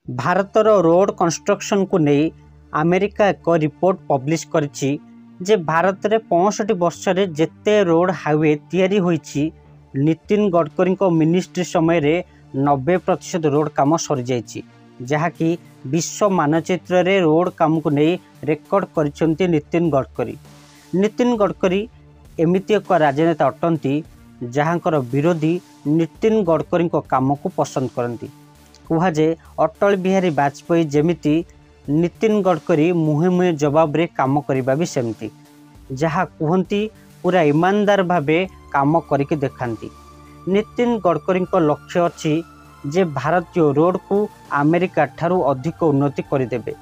भारतर road construction को नहीं America एक रिपोर्ट पब्लिश करिछि जे भारत में 65 वर्ष रे जेते रोड हाईवे तैयारी होईछि नितिन गडकरी को मिनिस्ट्री समय रे 90% रोड काम सरी जाइछि जहाँकि विश्व मानचित्र रे रोड काम को नहीं रेकर्ड करिसेंती नितिन गडकरी। नितिन गडकरी एमिति एक राजनेता अटंती जहाँकर विरोधी नितिन गडकरी को काम को पसंद करती। कहुए अटल बिहारी वाजपेयी जेमिति नितिन गडकरी मुहे मुहे जवाब रे काम करिबा भी सेमती जहाँ कहती पूरा ईमानदार भावे काम करके देखाती। नितिन गडकरी को लक्ष्य अच्छी जे भारतीय रोड को अमेरिका ठारू अधिक उन्नति करदेवे।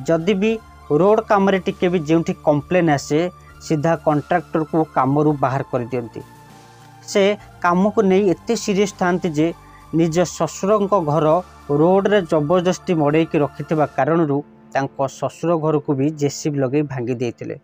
जदि भी रोड काम रे टिके भी जेउठी कंप्लेन आसे सीधा कॉन्ट्रैक्टर को कामरू बाहर कर दियंती। से काम को नहीं एते सीरियस थांती जे निज ससुर घर रोड रे जबरदस्ती मड़े रखि कारण ससुर घर को भी जेसीबी लगे भांगी देते।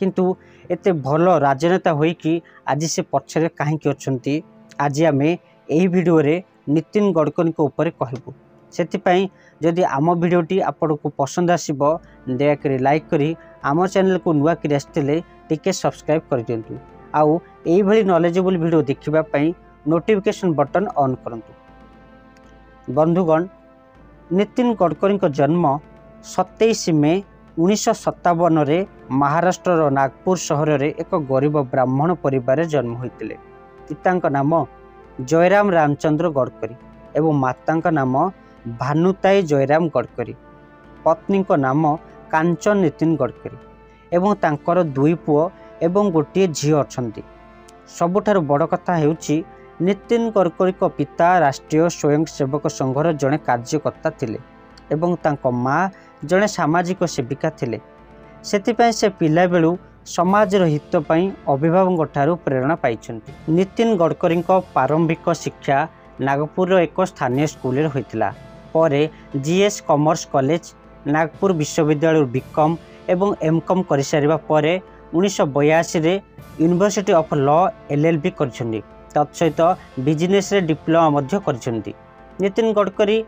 किंतु एते भल राजनेता होई कि आज से पछरे कहीं अच्छी आज आम यही वीडियो रे नितिन गडकरी को ऊपर कहबू। सेतिपाई जदि आम वीडियोटी आपन को पसंद आसीबो दयाकरी लाइक करी आम चैनल को नुआ कि आसते टिके सब्सक्राइब कर दियंतु आउ एही भली नॉलेजेबल वीडियो देखिबा पई नोटिफिकेशन बटन ऑन करंतु। बंधुगण, नितिन गडकरी को जन्म 27 मई 1957 रे महाराष्ट्र नागपुर सहर रे एक गरीब ब्राह्मण परिवार जन्म होइतिले। पितांक नाम जयराम रामचंद्र गडकरी एवं मातांक नाम भानुताई जयराम गडकरी। पत्नी को नाम कांचन नितिन गडकरी एवं तांकर 2 पुओ एवं गोटे झी अछंती। सबुठारु बड़ कथा हेउची नितिन गडकरी को पिता राष्ट्रीय स्वयंसेवक संघर जड़े कार्यकर्ता थिले एवं तांको माँ जड़े सामाजिक सेविका थिले। सेतिपय से पिला बेलू समाज हित पई अभिभावक ठारू प्रेरणा पाइछंती। नितिन गडकरी को प्रारंभिक शिक्षा नागपुर एक स्थानीय स्कूल होइतिला। परे जीएस कॉमर्स कॉलेज नागपुर विश्वविद्यालय बीकॉम एवं एमकॉम कर सारिबा परे 1982 रे यूनिवर्सिटी ऑफ लॉ एलएलबी करछंती। तत्सहित बिजनेस रे डिप्लोमा मध्य करछंती। नितिन गडकरी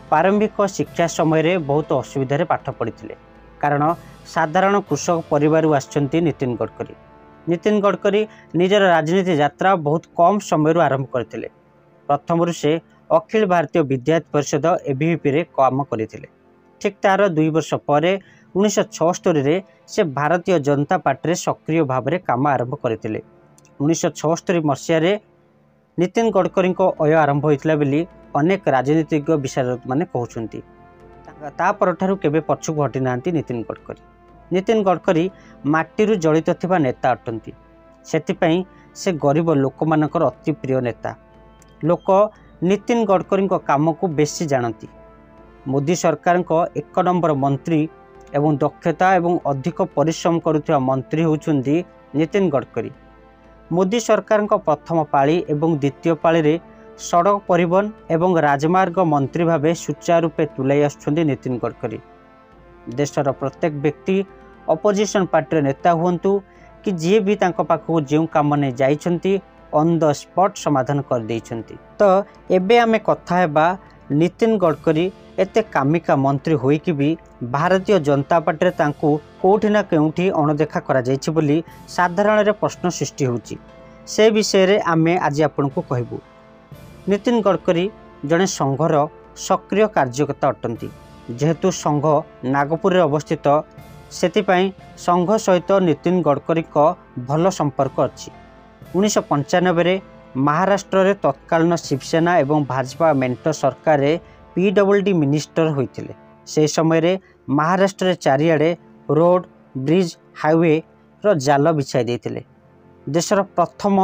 प्रारंभिक शिक्षा समय रे बहुत असुविधा रे पाठ पढ़िथिले कारण साधारण कृषक परिवार आछंती नितिन गडकरी। नितिन गडकरी निजर राजनीति यात्रा बहुत कम समय आरंभ करथिले। प्रथम से अखिल भारतीय विद्यार्थी परिषद एबीवीपी रे काम करथिले। ठीक तार 2 वर्ष पर 1976 रे से भारतीय जनता पार्टी रे सक्रिय भाव में काम आरंभ करथिले। 1976 मसीह रे नितिन गडकरी को अय आरंभ होइतिला बेली अनेक राजनीतिज्ञ विशारद माने कहउछंती। ता परठारु केबे पछुक हटि नांती नितिन गडकरी। नितिन गडकरी माटीरु जड़ित थिबा नेता अटंती। सेतिपई से गरीब लोक मानकर अति प्रिय नेता। लोक नितिन गडकरी को काम को बेसी जानती। मोदी सरकार को 1 नंबर मंत्री एवं दक्षता एवं अधिक परिश्रम करुथिबा मंत्री होउछंती नितिन गडकरी। मोदी सरकार को प्रथम पाली एवं द्वितीय पाली रे सड़क परिवहन एवं राजमार्ग मंत्री भावे सुचारूपे तुलाई आछुछंती नितिन गडकरी। देशर प्रत्येक व्यक्ति अपोजिशन पार्टी नेता हुंतु कि जी भी तांको पाखु जेउ काम ने जाइछंती ऑन द स्पॉट समाधान कर देइछंती। तो एबे आमे कथा हेबा नितिन गडकरी एते कामिका मंत्री होई कि भी भारतीय जनता पार्टी तांको कोठी ना केउठी अणदेखा करा जाइछि बोली साधारण रे प्रश्न सृष्टि होउछि। से विषय रे आमे आज आपन को कहबू। नितिन गडकरी जड़े संघर सक्रिय कार्यकर्ता अटंती। जेहेतु संघ नागपुर रे अवस्थित सेतिपई संघ सहित नितिन गडकरी को भल संपर्क अच्छी। 1995 रे महाराष्ट्र रे तत्कालीन शिवसेना एवं भाजपा मेंट सरकार रे पीडब्ल्यूडी मिनिस्टर होइतिले। से समय रे महाराष्ट्र रे चारियाडे रोड ब्रिज हाईवे रो जाल बिछाई देथिले। देशर प्रथम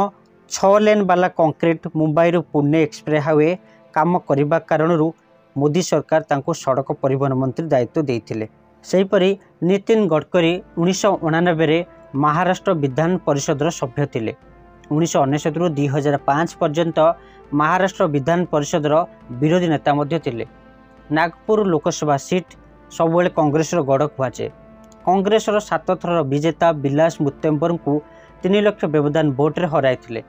6 लेन वाला कंक्रीट मुंबई रू पुणे एक्सप्रेस हाईवे काम करने कारण मोदी सरकार तांको सड़क परिवहन मंत्री दायित्व देइथिले। सेहीपरि नितिन गडकरी 1989 रे महाराष्ट्र विधान परिषद सभ्य थिले। 1999 रु 2005 पर्यंत महाराष्ट्र विधान परिषद विरोधी नेता मध्य थिले। नागपुर लोकसभा सीट सबुले कांग्रेस गड़ कुहाचे। कांग्रेस 7 थर विजेता विलास मुत्तेम्बर को 3 लाख व्यवधान भोट रे हराइथिले।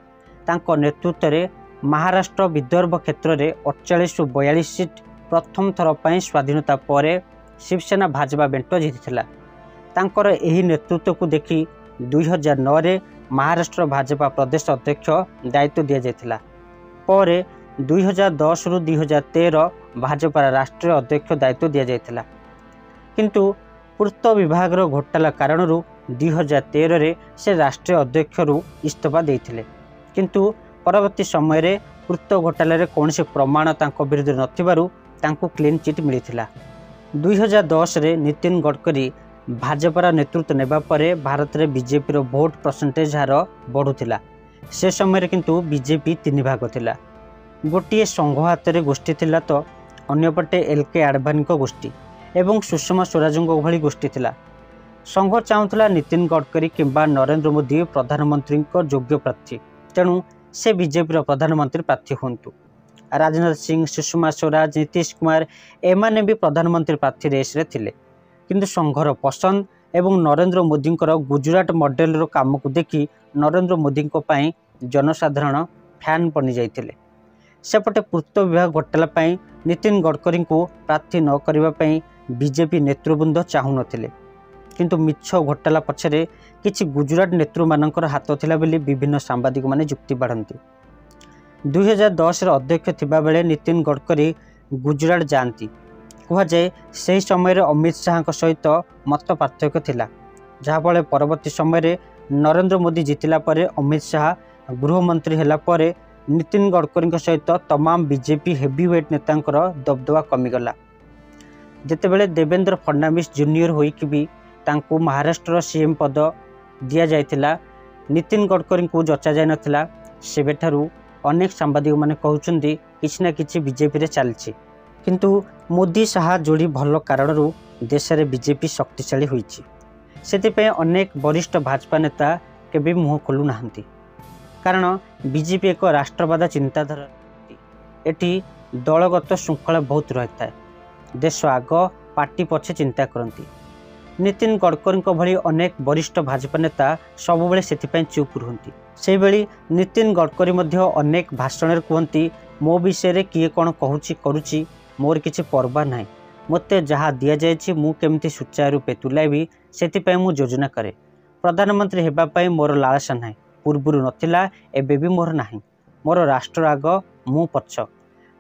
तांको नेतृत्व में महाराष्ट्र विदर्भ क्षेत्र में 48 ରୁ 42 सीट प्रथम थर पर स्वाधीनता पर शिवसेना भाजपा मेंट जीतिला। तांकर एही नेतृत्व को देखि 2009 रे महाराष्ट्र भाजपा प्रदेश अध्यक्ष दायित्व दि जाइथिला। पर 2010 रु 2013 भाजपा राष्ट्रीय अध्यक्ष दायित्व दि जाइथिला। किंतु पूर्त विभाग घोटाला कारण 2013 रे से राष्ट्रीय अध्यक्ष इस्तीफा देइथिले। किंतु परवर्ती समय रे पूर्त घोटाला रे कौनसी प्रमाण तांको विरुद्ध नथिबारु तांको क्लीन चिट मिलिथिला। 2010 रे नितिन गडकरी भाजपार नेतृत्व नेबा परे भारत रे बीजेपी रो वोट परसेंटेज हार बढ़ुथिला। से समय किंतु बीजेपी 3 भाग थिला। गोटे संघ हाथ में गोष्ठी थिला तो अन्यपटे एलके आडवाणी गोष्ठी एवं सुषमा स्वराज भली गोष्ठी थिला। संघ चाहूला नितिन गडकरी किंबा नरेंद्र मोदी प्रधानमंत्री योग्य प्रार्थी, तेणु से बीजेपी प्रधानमंत्री प्रार्थी हूँ। राजनाथ सिंह, सुषमा स्वराज, नीतीश कुमार एमाने भी प्रधानमंत्री प्रार्थी रेस रे थिले। किंतु संघर पसंद एवं नरेंद्र मोदी गुजरात मॉडल रो काम को देखि नरेंद्र मोदी जनसाधारण फैन बनी जाइथिले। सेपटे पूर्त विभाग घोटाला पाई नितिन गडकरी को प्रार्थी न करिबा पाई बीजेपी नेतृवृंद चाहू नथिले। किंतु मिछ घोटाला पछरे किछि गुजरात नेतृ मानकर हाथ थिला बेली विभिन्न सांबादिक माने युक्ति बाढ़ती। 2010 अध्यक्ष थिबा बेले नितिन गडकरी गुजरात जाती कहुए से समय अमित शाह सहित मत पार्थक्य थिला, जहाँफल परवर्ती समय नरेंद्र मोदी जीतिला परे अमित शाह गृहमंत्री हैला परे नितिन गडकरी सहित तमाम बीजेपी हेवीवेट नेतांकर दबदबा कमीगला। जेतेबेले देवेंद्र फडणवीस जूनियर होइकि भी तांको महाराष्ट्र सीएम पद दिया जाइथिला, नितिन गडकरी को जचा जाय नथिला। सेबेठारु अनेक सांबादिक माने कहउचंदी किछि ना किछि बीजेपी रे चलछि। किंतु मोदी शाह जोड़ी भल कारण देश में बीजेपी शक्तिशाली होइछि। सेतिपय अनेक वरिष्ठ भाजपा नेता केबे मुह खोलु नाहंती, कारण बीजेपी एक राष्ट्रवाद चिंताधारा। एटी दलगत श्रृंखला बहुत रही है। देश आग पार्टी पछे चिंता करती। नितिन गडकरी भली अनेक वरिष्ठ भाजपा नेता सबुबले सेतिपय चुप रुहंती। से बेली नितिन गडकरी मध्य अनेक भाषण कहती, मो विषय किए कौन कहूची करुची मोर किछि परवा नाही, मते जहाँ दिया जायछि मु केमती सुचारू रूपे तुलाइबी सेतिपय मु योजना करे। प्रधानमंत्री हेबा पई मोर लालसा नाही, पूर्वरु नथिला, एबे भी मोर नाही। मोर राष्ट्र आग मु पछ।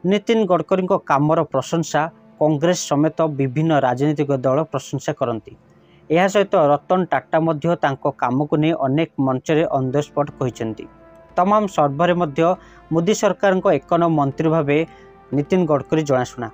नितिन गडकरी कामर प्रशंसा कांग्रेस समेत विभिन्न राजनीतिक दल प्रशंसा करती। यह सहित रतन टाटा मध्य तांको काम को नहीं अनेक मंच रे ऑन द स्पॉट कहिसेंती। तमाम सर्भे मध्य मोदी सरकार को एक मंत्री भावे नितिन गडकरी जनाशुना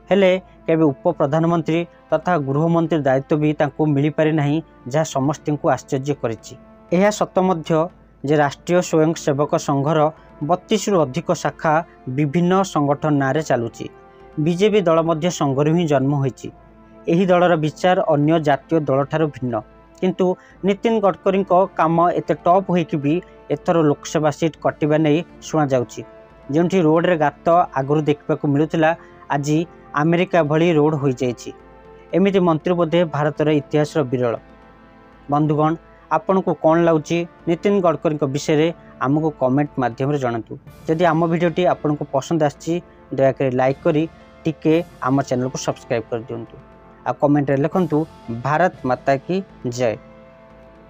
हेले केबे उप प्रधानमंत्री तथा गृहमंत्री दायित्व भी तांको मिली पारि नाही, जहाँ समस्त को आश्चर्य करिछि। यह सत मध्य जे राष्ट्रीय स्वयंसेवक संघर 32 रु अधिक शाखा विभिन्न संगठन नारे चलुची। बीजेपी दल मध्य संघरु ही जन्म होइछि। एही दलर विचार अन्य जातीय दल ठारू भिन्न। किंतु नितिन गडकरी काम एते टॉप होइकि भी एथर लोकसभा सीट कटिबा नै सुना जाउछि। जेउठी रोड रे गात आगरु देखबाकू मिलुथिला, आज अमेरिका भली रोड हो जाइछि। एमिति मंत्री बोधे भारतर इतिहास विरल। बंधुगण, आपन को कौन लाउछि नितिन गडकरी विषय रे आमको कमेंट माध्यम रे जणातु। जदि आम वीडियोटी आपन को पसंद आछि दयाकरी लाइक करी टिके आम चैनल को सब्सक्राइब कर दियंतु। आ कमेंट रे लिखंतु भारत माता की जय।